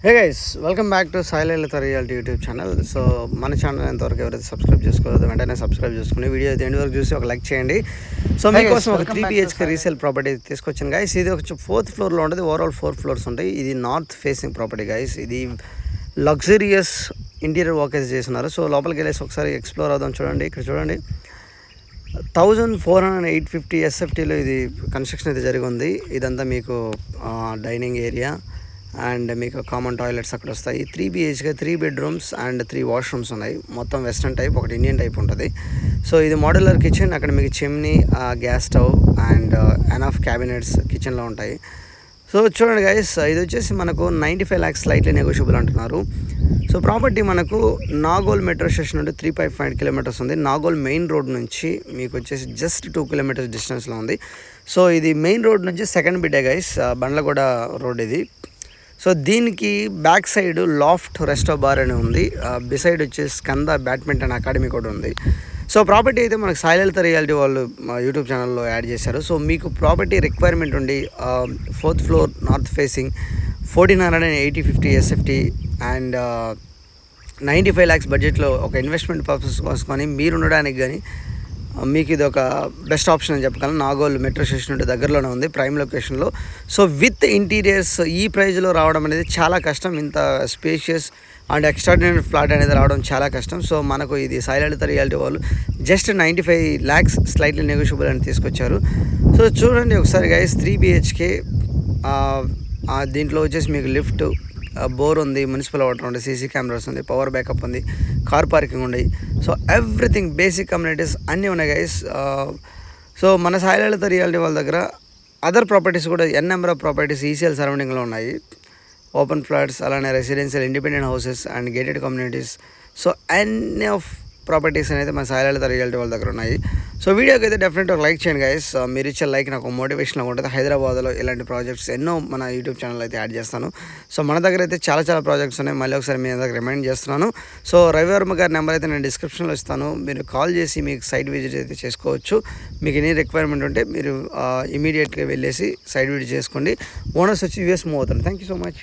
Hey guys, welcome back to Sai Lalitha reality YouTube channel. So మన channel ఎంతవరకు ఎవరైతే subscribe చేసుకోవద్దు వెంటనే సబ్స్క్రైబ్ చేసుకుని వీడియో అయితే ఎండ్ వరకు చూసి ఒక లైక్ చేయండి. సో మీకోసం ఒక 3 BHK రీసేల్ ప్రాపర్టీ తీసుకొచ్చాను గైస్. ఇది ఒక 4th ఫ్లోర్లో ఉంటుంది. ఓవరాల్ 4 ఫ్లోర్స్ ఉంటాయి. ఇది నార్త్ ఫేసింగ్ ప్రాపర్టీ గైస్. ఇది లగ్జరియస్ ఇంటీరియర్ వర్క్ చేస్తున్నారు. సో లోపలికి వెళ్ళేసి ఒకసారి ఎక్స్ప్లోర్ అవుదాం. చూడండి, ఇక్కడ చూడండి, 1408 SFTలో ఇది కన్స్ట్రక్షన్ అయితే జరిగి ఉంది. ఇదంతా మీకు డైనింగ్ ఏరియా అండ్ మీకు కామన్ టాయిలెట్స్ అక్కడ వస్తాయి. 3 BHK 3 బెడ్రూమ్స్ అండ్ 3 వాష్రూమ్స్ ఉన్నాయి. మొత్తం వెస్ట్రన్ టైప్, ఒకటి ఇండియన్ టైప్ ఉంటుంది. సో ఇది మోడ్యులర్ కిచెన్. అక్కడ మీకు chimney, gas stove and enough cabinets కిచెన్లో ఉంటాయి. సో చూడండి గైస్, ఇది వచ్చేసి మనకు 95 lakhs స్లైట్లీ నెగోషియబుల్ అంటున్నారు. సో ప్రాపర్టీ మనకు నాగోల్ మెట్రో స్టేషన్ నుండి 3.5 kilometers ఉంది. నాగోల్ మెయిన్ రోడ్ నుంచి మీకు వచ్చేసి జస్ట్ 2 kilometers డిస్టెన్స్లో ఉంది. సో ఇది మెయిన్ రోడ్ నుంచి సెకండ్ బిడ్డే గైస్, బండ్లగూడ రోడ్ ఇది. సో దీనికి back side laughed resto bar అని ఉంది. బిసైడ్ వచ్చేసి స్కంద బ్యాడ్మింటన్ అకాడమీ కూడా ఉంది. సో ప్రాపర్టీ అయితే మనకు సాయి లలిత రియాలిటీ వాళ్ళు యూట్యూబ్ ఛానల్లో యాడ్ చేశారు. సో మీకు ప్రాపర్టీ రిక్వైర్మెంట్ ఉండి 4th floor north facing 1480 SFT and 95 lakhs బడ్జెట్లో ఒక ఇన్వెస్ట్మెంట్ పర్పస్ కోసుకొని మీరు ఉండడానికి కానీ మీకు ఇది ఒక బెస్ట్ ఆప్షన్ అని చెప్పగలను. నాగోల్ మెట్రో స్టేషన్ నుండి దగ్గరలోనే ఉంది, ప్రైమ్ లొకేషన్లో. సో విత్ ఇంటీరియర్స్ ఈ ప్రైజ్లో రావడం అనేది చాలా కష్టం. ఇంత స్పేషియస్ అండ్ ఎక్స్ట్రాడినరీ ఫ్లాట్ అనేది రావడం చాలా కష్టం. సో మనకు ఇది సాయి లలిత రియాలిటీ వాళ్ళు జస్ట్ 95 lakhs స్లైట్లీ నెగోషియబుల్ అని తీసుకొచ్చారు. సో చూడండి ఒకసారి గైస్, 3 BHK. దీంట్లో వచ్చేసి మీకు లిఫ్ట్, బోర్ ఉంది, మున్సిపల్ వాటర్ ఉంది, సీసీ కెమెరాస్ ఉంది, పవర్ బ్యాకప్ ఉంది, కార్ పార్కింగ్ ఉంది. సో ఎవ్రీథింగ్ బేసిక్ కమ్యూనిటీస్ అన్నీ ఉన్నాయి గైస్. సో మన సాయి లలిత రియాలిటీ వాళ్ళ దగ్గర అదర్ ప్రాపర్టీస్ కూడా నెంబర్ ఆఫ్ ప్రాపర్టీస్ ఈసీఎల్ సరౌండింగ్లో ఉన్నాయి. ఓపెన్ ఫ్లాట్స్, అలానే residential independent houses and gated communities. So అన్నీ ఆఫ్ ప్రాపర్టీస్ అనేది మన సాయి లలిత రియాలిటీ వాళ్ళ దగ్గర ఉన్నాయి. సో వీడియోకి అయితే డెఫినెట్గా ఒక లైక్ చేయండి గైస్. మీరు ఇచ్చే లైక్ నాకు మోటివేషన్గా ఉంటుంది. హైదరాబాద్లో ఇలాంటి ప్రాజెక్ట్స్ ఎన్నో మన యూట్యూబ్ ఛానల్ అయితే యాడ్ చేస్తాను. సో మన దగ్గర అయితే చాలా ప్రాజెక్ట్స్ ఉన్నాయి. మళ్ళీ ఒకసారి మీ దగ్గర రిమైండ్ చేస్తున్నాను. సో రవివర్మ గారి నెంబర్ అయితే నేను డిస్క్రిప్షన్లో ఇస్తాను. మీరు కాల్ చేసి మీకు సైట్ విజిట్ అయితే చేసుకోవచ్చు. మీకు ఎనీ రిక్వైర్మెంట్ ఉంటే మీరు ఇమీడియట్గా వెళ్ళేసి సైట్ విజిట్ చేసుకోండి. ఓనర్స్ వచ్చి US మూవ్ అవుతారు. Thank you so much.